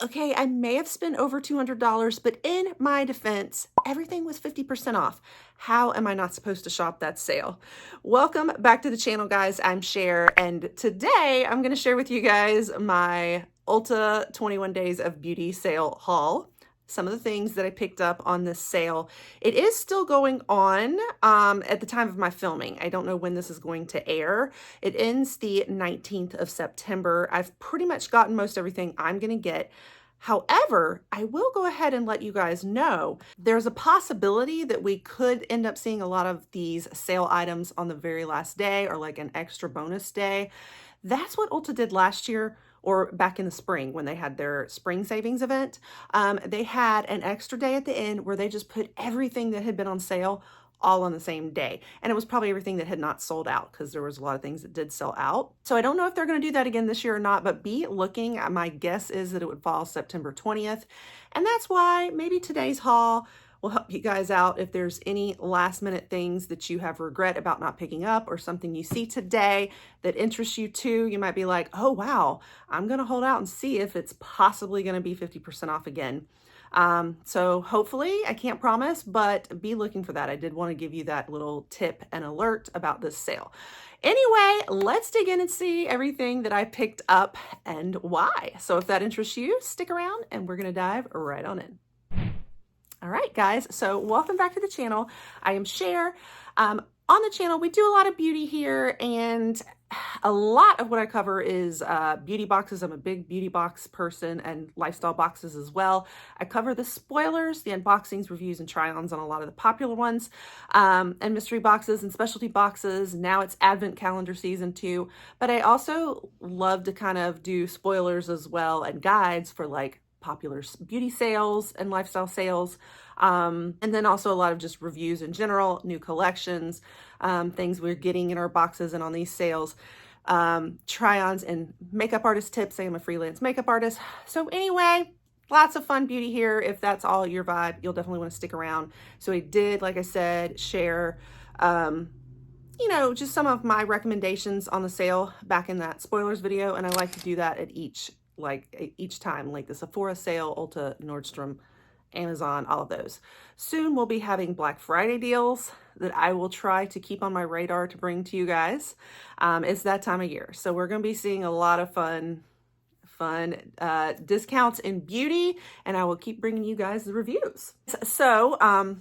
Okay, I may have spent over $200, but in my defense, everything was 50% off. How am I not supposed to shop that sale? Welcome back to the channel, guys. I'm Cher, and today I'm going to share with you guys my Ulta 21 Days of Beauty sale haul. Some of the things that I picked up on this sale. It is still going on at the time of my filming. I don't know when this is going to air. It ends the 19th of September. I've pretty much gotten most everything I'm going to get. However, I will go ahead and let you guys know there's a possibility that we could end up seeing a lot of these sale items on the very last day or like an extra bonus day. That's what Ulta did last year or back in the spring when they had their spring savings event. They had an extra day at the end where they just put everything that had been on sale all on the same day. And it was probably everything that had not sold out because there was a lot of things that did sell out. So I don't know if they're going to do that again this year or not, but be looking. My guess is that it would fall September 20th. And that's why maybe today's haul will help you guys out if there's any last minute things that you have regret about not picking up or something you see today that interests you too. You might be like, oh, wow, I'm going to hold out and see if it's possibly going to be 50% off again. So hopefully, I can't promise, but be looking for that. I did want to give you that little tip and alert about this sale. Anyway, let's dig in and see everything that I picked up and why. So if that interests you, stick around and we're going to dive right on in. All right, guys, so welcome back to the channel. I am Cher. On the channel, we do a lot of beauty here, and a lot of what I cover is beauty boxes. I'm a big beauty box person, and lifestyle boxes as well. I cover the spoilers, the unboxings, reviews, and try-ons on a lot of the popular ones, and mystery boxes and specialty boxes. Now it's advent calendar season too, but I also love to kind of do spoilers as well and guides for like popular beauty sales and lifestyle sales. And then also a lot of just reviews in general, new collections, things we're getting in our boxes and on these sales, try-ons and makeup artist tips. I am a freelance makeup artist. So anyway, lots of fun beauty here. If that's all your vibe, you'll definitely want to stick around. So I did, like I said, share, you know, just some of my recommendations on the sale back in that spoilers video. And I like to do that at each time, like the Sephora sale, Ulta, Nordstrom, Amazon, all of those. Soon we'll be having Black Friday deals that I will try to keep on my radar to bring to you guys. It's that time of year. So we're going to be seeing a lot of fun discounts in beauty, and I will keep bringing you guys the reviews. So,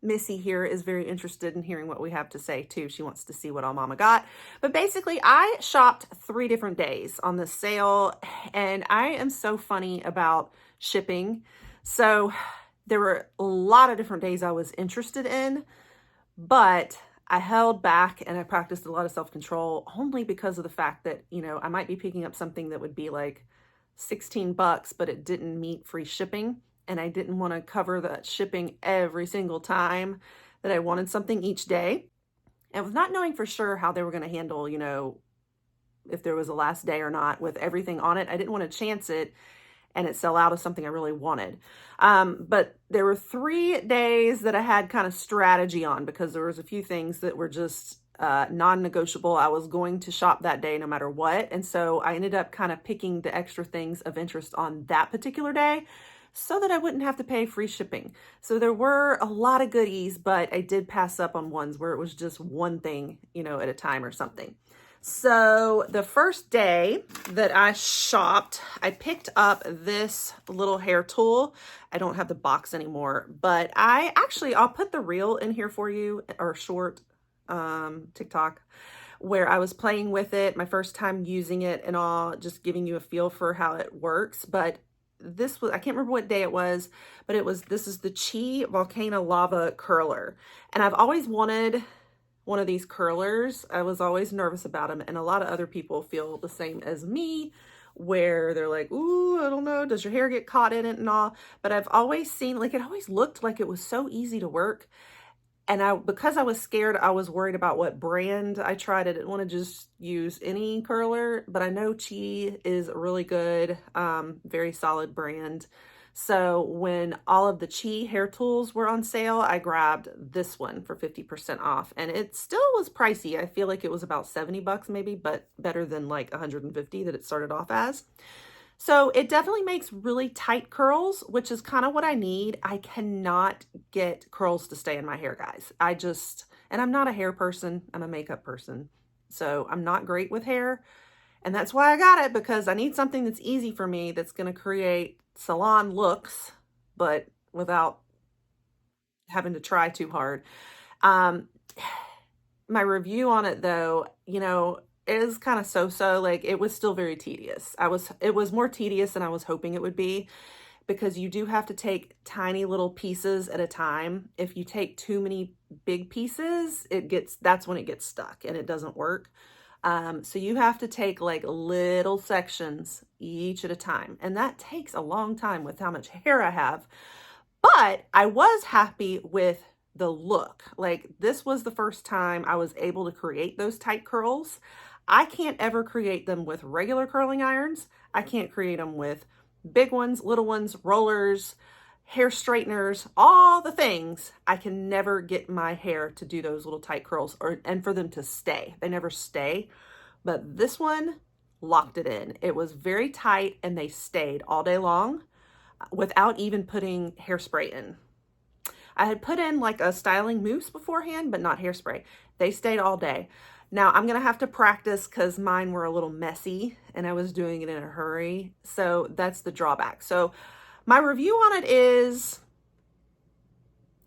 Missy here is very interested in hearing what we have to say too. She wants to see what all mama got. But basically, I shopped 3 different days on the sale, and I am so funny about shipping. So there were a lot of different days I was interested in, but I held back and I practiced a lot of self-control only because of the fact that, you know, I might be picking up something that would be like $16, but it didn't meet free shipping. And I didn't want to cover the shipping every single time that I wanted something each day. And with not knowing for sure how they were going to handle, you know, if there was a last day or not with everything on it, I didn't want to chance it and it sell out of something I really wanted. But there were 3 days that I had kind of strategy on because there was a few things that were just non-negotiable. I was going to shop that day no matter what. And so I ended up kind of picking the extra things of interest on that particular day so that I wouldn't have to pay free shipping. So there were a lot of goodies, but I did pass up on ones where it was just one thing, you know, at a time or something. So the first day that I shopped, I picked up this little hair tool. I don't have the box anymore, but I'll put the reel in here for you, or short TikTok, where I was playing with it, my first time using it and all, just giving you a feel for how it works. But this was, I can't remember what day it was, but this is the Chi Volcano Lava Curler. And I've always wanted one of these curlers. I was always nervous about them, and a lot of other people feel the same as me, where they're like, ooh, I don't know, does your hair get caught in it and all? But I've always seen, like, it always looked like it was so easy to work. And because I was scared, I was worried about what brand I tried. I didn't want to just use any curler, but I know Chi is a really good, very solid brand. So when all of the Chi hair tools were on sale, I grabbed this one for 50% off, and it still was pricey. I feel like it was about $70 maybe, but better than like 150 that it started off as. So it definitely makes really tight curls, which is kind of what I need. I cannot get curls to stay in my hair, guys. And I'm not a hair person, I'm a makeup person. So I'm not great with hair. And that's why I got it, because I need something that's easy for me, that's going to create salon looks, but without having to try too hard. Um, my review on it though, you know, is kind of so-so. Like, it was still very tedious. It was more tedious than I was hoping it would be, because you do have to take tiny little pieces at a time. If you take too many big pieces, that's when it gets stuck and it doesn't work. So you have to take like little sections each at a time. And that takes a long time with how much hair I have. But I was happy with the look. Like, this was the first time I was able to create those tight curls. I can't ever create them with regular curling irons. I can't create them with big ones, little ones, rollers, hair straighteners, all the things. I can never get my hair to do those little tight curls, and for them to stay. They never stay. But this one locked it in. It was very tight and they stayed all day long without even putting hairspray in. I had put in like a styling mousse beforehand, but not hairspray. They stayed all day. Now I'm gonna have to practice, because mine were a little messy and I was doing it in a hurry. So that's the drawback. So my review on it is,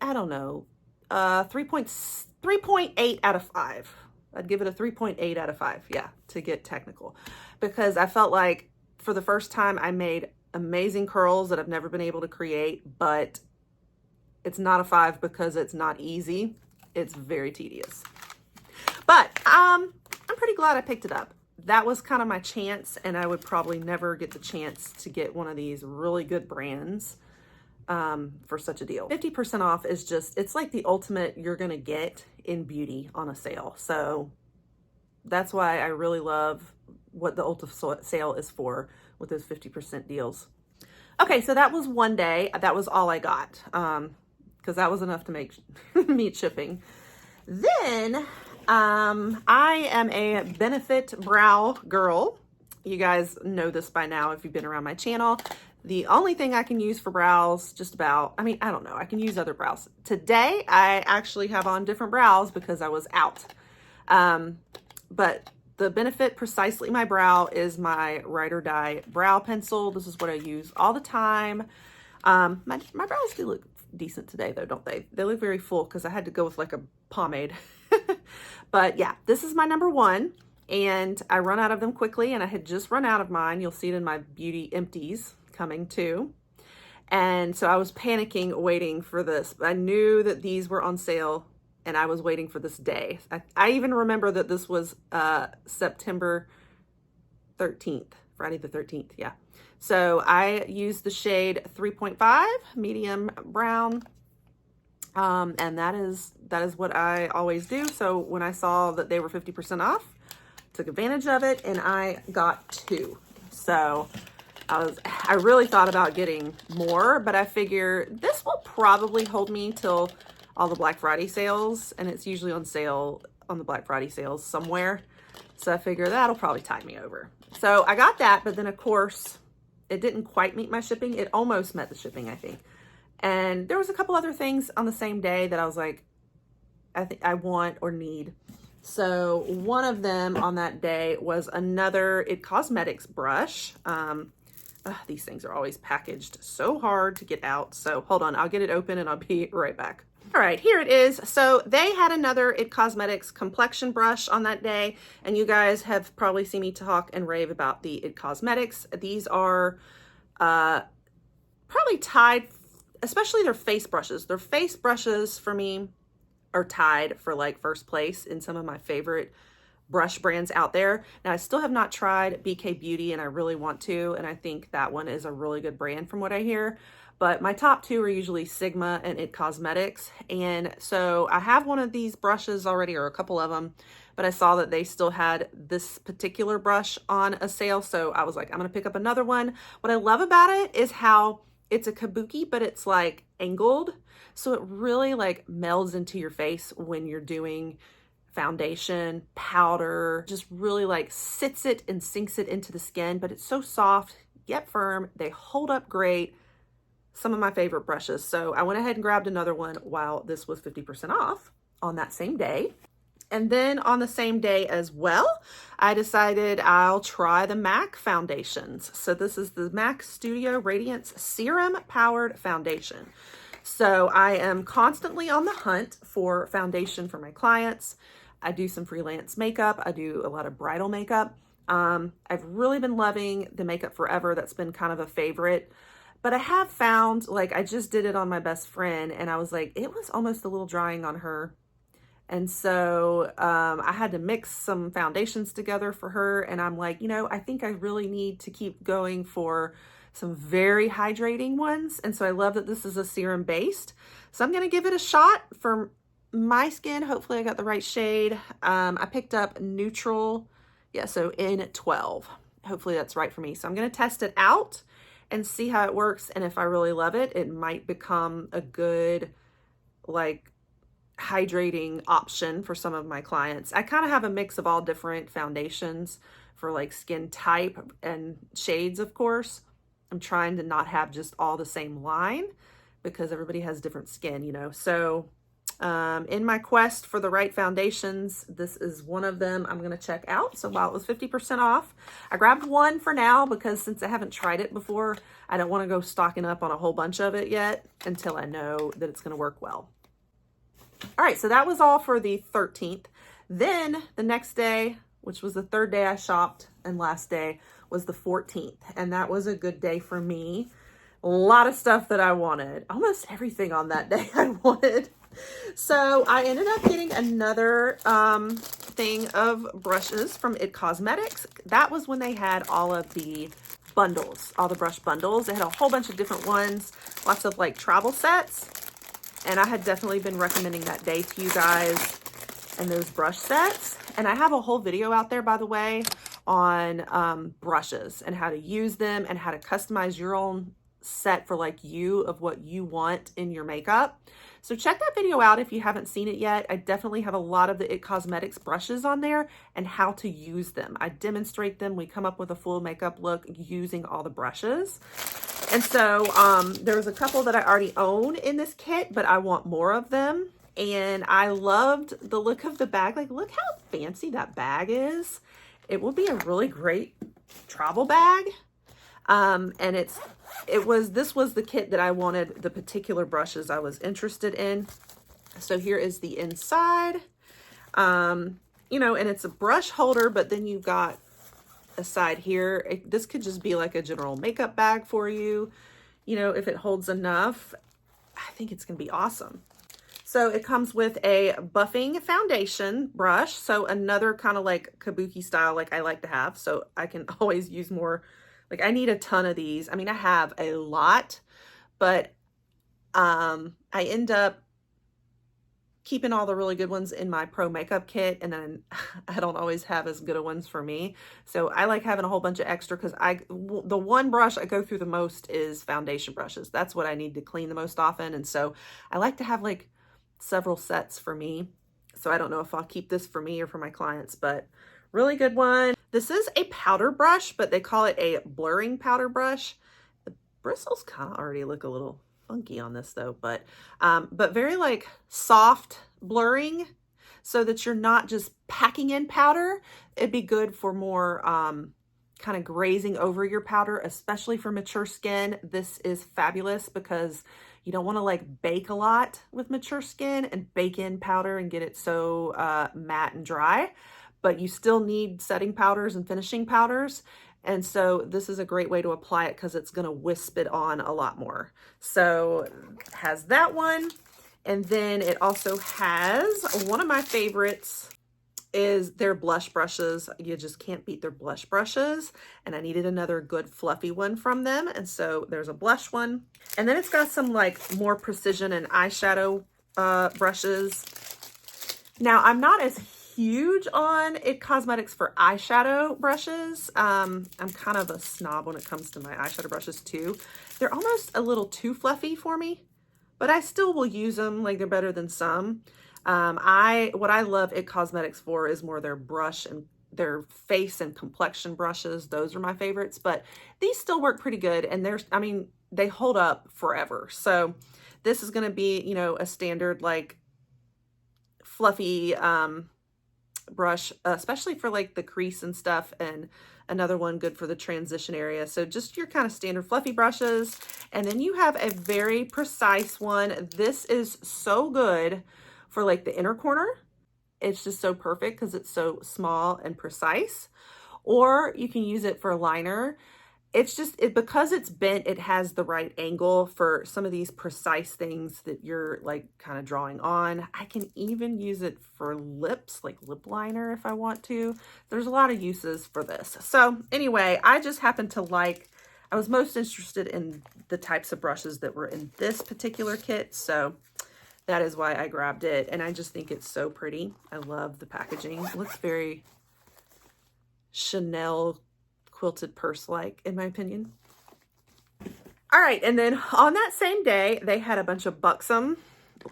I don't know, 3.8 out of 5. I'd give it a 3.8 out of 5, yeah, to get technical. Because I felt like for the first time I made amazing curls that I've never been able to create, but it's not a 5 because it's not easy. It's very tedious. But I'm pretty glad I picked it up. That was kind of my chance, and I would probably never get the chance to get one of these really good brands for such a deal. 50% off is just, it's like the ultimate you're gonna get in beauty on a sale. So that's why I really love what the Ulta sale is for, with those 50% deals. Okay, so that was one day. That was all I got, because that was enough to make meet shipping. Then I am a Benefit brow girl. You guys know this by now if you've been around my channel. The only thing I can use for brows, just about, I mean, I don't know, I can use other brows. Today, I actually have on different brows because I was out. But the Benefit Precisely My Brow is my Ride or Die brow pencil. This is what I use all the time. My brows do look decent today though, don't they? They look very full because I had to go with like a pomade. But yeah, this is my number one, and I run out of them quickly, and I had just run out of mine. You'll see it in my beauty empties coming too. And so I was panicking waiting for this. I knew that these were on sale and I was waiting for this day. I even remember that this was September 13th, Friday the 13th, yeah. So I used the shade 3.5 medium brown, and that is what I always do. So when I saw that they were 50% off, took advantage of it, and I got 2. So I really thought about getting more, but I figure this will probably hold me till all the Black Friday sales, and it's usually on sale on the Black Friday sales somewhere. So I figure that'll probably tide me over. So I got that, but then of course it didn't quite meet my shipping. It almost met the shipping, I think. And there was a couple other things on the same day that I was like, I think I want or need. So one of them on that day was another It Cosmetics brush. These things are always packaged so hard to get out. So hold on, I'll get it open and I'll be right back. All right, here it is. So they had another It Cosmetics Complexion brush on that day, and you guys have probably seen me talk and rave about the It Cosmetics. These are probably tied, especially their face brushes. Their face brushes for me are tied for like first place in some of my favorite brush brands out there. Now, I still have not tried BK Beauty, and I really want to, and I think that one is a really good brand from what I hear. But my top 2 are usually Sigma and It Cosmetics. And so I have one of these brushes already, or a couple of them, but I saw that they still had this particular brush on a sale. So I was like, I'm gonna pick up another one. What I love about it is how it's a kabuki, but it's like angled. So it really like melds into your face when you're doing foundation, powder, just really like sits it and sinks it into the skin, but it's so soft. yet firm. They hold up great. Some of my favorite brushes. So I went ahead and grabbed another one while this was 50% off on that same day. And then on the same day as well, I decided I'll try the MAC foundations. So this is the MAC Studio Radiance Serum Powered Foundation. So I am constantly on the hunt for foundation for my clients. I do some freelance makeup. I do a lot of bridal makeup. I've really been loving the Makeup Forever. That's been kind of a favorite. But I have found, like, I just did it on my best friend, and I was like, it was almost a little drying on her. And so I had to mix some foundations together for her. And I'm like, I think I really need to keep going for some very hydrating ones. And so I love that this is a serum based. So I'm going to give it a shot for my skin. Hopefully I got the right shade. I picked up neutral. Yeah, so in 12. Hopefully that's right for me. So I'm going to test it out and see how it works. And if I really love it, it might become a good, like, hydrating option for some of my clients. I kind of have a mix of all different foundations for like skin type and shades, of course. I'm trying to not have just all the same line because everybody has different skin, So in my quest for the right foundations, this is one of them I'm going to check out. So while it was 50% off, I grabbed one for now because since I haven't tried it before, I don't want to go stocking up on a whole bunch of it yet until I know that it's going to work well. All right, so that was all for the 13th. Then the next day, which was the third day I shopped, and last day was the 14th. And that was a good day for me. A lot of stuff that I wanted. Almost everything on that day I wanted. So I ended up getting another thing of brushes from IT Cosmetics. That was when they had all of the bundles, all the brush bundles. They had a whole bunch of different ones, lots of like travel sets. And I had definitely been recommending that day to you guys and those brush sets. And I have a whole video out there, by the way, on brushes and how to use them and how to customize your own set for like you of what you want in your makeup. So check that video out if you haven't seen it yet. I definitely have a lot of the IT Cosmetics brushes on there and how to use them. I demonstrate them. We come up with a full makeup look using all the brushes. And so there was a couple that I already own in this kit, but I want more of them. And I loved the look of the bag. Like, look how fancy that bag is. It will be a really great travel bag. And this was the kit that I wanted, the particular brushes I was interested in. So here is the inside, and it's a brush holder, but then you've got a side here. This could just be like a general makeup bag for you. If it holds enough, I think it's going to be awesome. So it comes with a buffing foundation brush. So another kind of like kabuki style, like I like to have, so I can always use more. Like I need a ton of these. I mean, I have a lot, but I end up keeping all the really good ones in my pro makeup kit, and then I don't always have as good a ones for me. So I like having a whole bunch of extra because the one brush I go through the most is foundation brushes. That's what I need to clean the most often. And so I like to have like several sets for me. So I don't know if I'll keep this for me or for my clients, but really good one. This is a powder brush, but they call it a blurring powder brush. The bristles kind of already look a little funky on this though, but very like soft blurring so that you're not just packing in powder. It'd be good for more kind of grazing over your powder, especially for mature skin. This is fabulous because you don't want to like bake a lot with mature skin and bake in powder and get it so matte and dry. But you still need setting powders and finishing powders. And so this is a great way to apply it because it's going to wisp it on a lot more. So it has that one. And then it also has one of my favorites is their blush brushes. You just can't beat their blush brushes. And I needed another good fluffy one from them. And so there's a blush one. And then it's got some like more precision and eyeshadow brushes. Now I'm not as huge on IT Cosmetics for eyeshadow brushes. I'm kind of a snob when it comes to my eyeshadow brushes too. They're almost a little too fluffy for me, but I still will use them. Like they're better than some. What I love IT Cosmetics for is more their brush and their face and complexion brushes. Those are my favorites, but these still work pretty good. And I mean, they hold up forever. So this is going to be, you know, a standard like fluffy brush, especially for like the crease and stuff, and another one good for the transition area. So just your kind of standard fluffy brushes. And then you have a very precise one. This is so good for like the inner corner. It's just so perfect because it's so small and precise. Or you can use it for liner. It's just, because it's bent, it has the right angle for some of these precise things that you're like kind of drawing on. I can even use it for lips, like lip liner if I want to. There's a lot of uses for this. So anyway, I just happen to like, I was most interested in the types of brushes that were in this particular kit. So that is why I grabbed it. And I just think it's so pretty. I love the packaging. It looks very Chanel quilted purse-like, in my opinion. All right, and then on that same day, they had a bunch of Buxom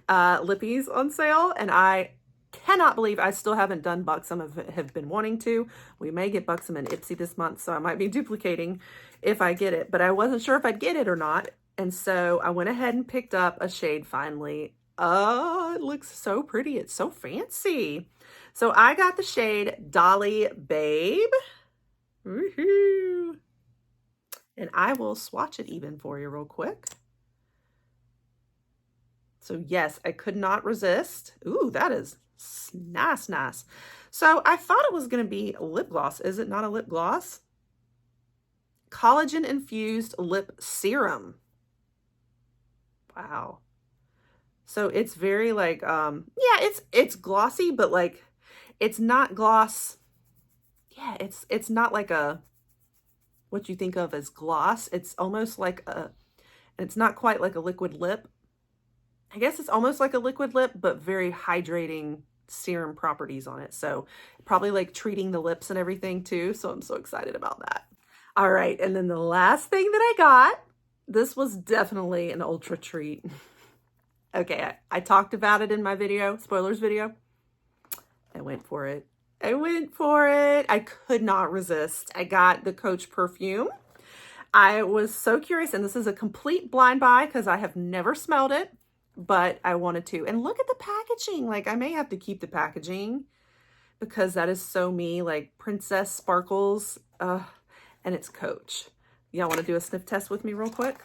lippies on sale, and I cannot believe I still haven't done Buxom. Have been wanting to. We may get Buxom and Ipsy this month, so I might be duplicating if I get it, but I wasn't sure if I'd get it or not, and so I went ahead and picked up a shade finally. Oh, it looks so pretty. It's so fancy. So I got the shade Dolly Babe. Woohoo! And I will swatch it even for you real quick. So yes, I could not resist. Ooh, that is nice, nice. So I thought it was going to be a lip gloss. Is it not a lip gloss? Collagen infused lip serum. Wow. So it's very like, yeah, it's glossy, but like, it's not gloss. Yeah, it's not like a, what you think of as gloss. It's almost like it's not quite like a liquid lip. I guess it's almost like a liquid lip, but very hydrating serum properties on it. So probably like treating the lips and everything too. So I'm so excited about that. All right. And then the last thing that I got, this was definitely an ultra treat. Okay. I talked about it in my video, spoilers video. I went for it. I went for it. I could not resist. I got the Coach Perfume. I was so curious, and this is a complete blind buy because I have never smelled it, but I wanted to. And look at the packaging. Like, I may have to keep the packaging because that is so me, like princess sparkles, and it's Coach. Y'all want to do a sniff test with me real quick?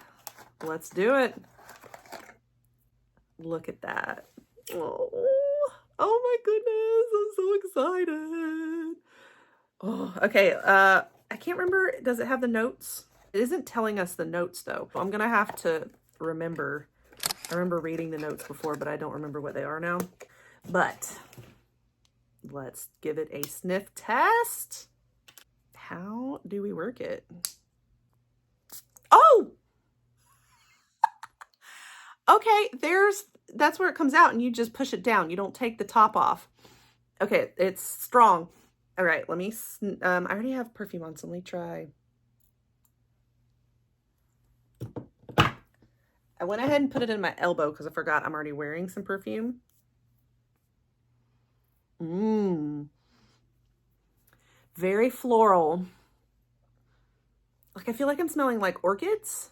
Let's do it. Look at that. Oh my goodness, I'm so excited. Oh, okay. I can't remember. Does it have the notes? It isn't telling us the notes though. I'm gonna have to remember. I remember reading the notes before, but I don't remember what they are now. But let's give it a sniff test. How do we work it? Oh! Okay, that's where it comes out and you just push it down. You don't take the top off. Okay, it's strong. All right, let me, I already have perfume on, so let me try. I went ahead and put it in my elbow because I forgot I'm already wearing some perfume. Very floral. Like, I feel like I'm smelling like orchids.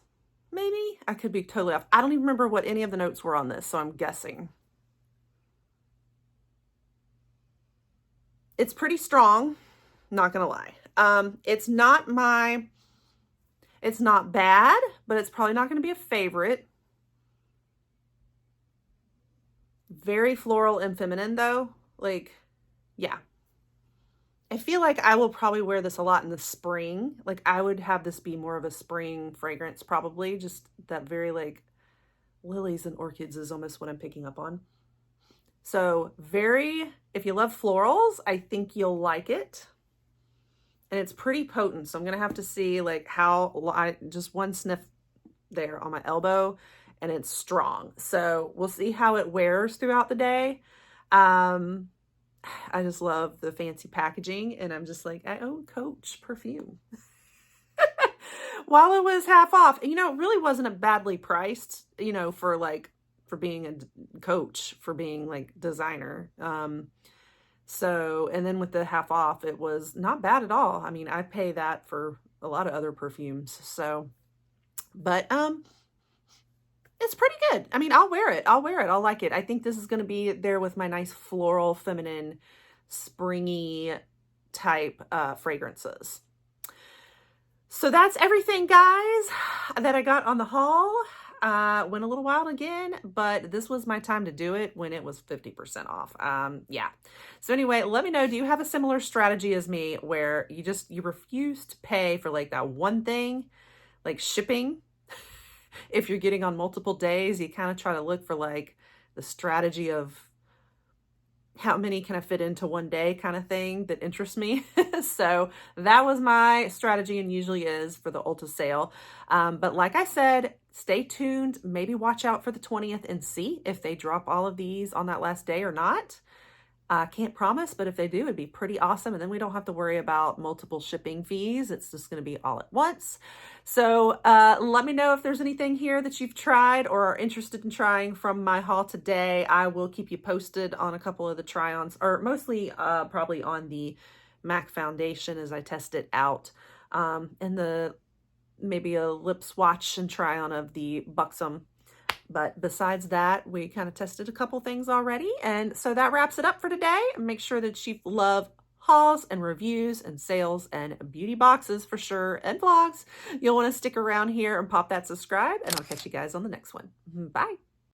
Maybe. I could be totally off. I don't even remember what any of the notes were on this, so I'm guessing. It's pretty strong, not gonna lie. It's not bad, but it's probably not gonna be a favorite. Very floral and feminine though. Like, yeah. I feel like I will probably wear this a lot in the spring. Like, I would have this be more of a spring fragrance probably. Just that very like lilies and orchids is almost what I'm picking up on. So if you love florals, I think you'll like it. And it's pretty potent. So I'm going to have to see like just one sniff there on my elbow and it's strong. So we'll see how it wears throughout the day. I just love the fancy packaging and I'm just like, I own Coach Perfume. While it was half off, you know, it really wasn't a badly priced, you know, for being a Coach, for being like designer. So, and then with the half off, it was not bad at all. I mean, I pay that for a lot of other perfumes. So, but it's pretty good. I mean, I'll wear it. I'll wear it. I'll like it. I think this is going to be there with my nice floral, feminine, springy type fragrances. So that's everything, guys, that I got on the haul. Went a little wild again, but this was my time to do it when it was 50% off. Yeah. So anyway, let me know, do you have a similar strategy as me where you refuse to pay for like that one thing, like shipping? If you're getting on multiple days, you kind of try to look for like the strategy of how many can I fit into one day kind of thing that interests me. So that was my strategy and usually is for the Ulta sale. But like I said, stay tuned. Maybe watch out for the 20th and see if they drop all of these on that last day or not. I can't promise, but if they do, it'd be pretty awesome. And then we don't have to worry about multiple shipping fees. It's just going to be all at once. So let me know if there's anything here that you've tried or are interested in trying from my haul today. I will keep you posted on a couple of the try-ons, or mostly probably on the MAC foundation as I test it out. And maybe a lip swatch and try on of the Buxom. But besides that, we kind of tested a couple things already. And so that wraps it up for today. Make sure that you love hauls and reviews and sales and beauty boxes for sure, and vlogs. You'll want to stick around here and pop that subscribe, and I'll catch you guys on the next one. Bye.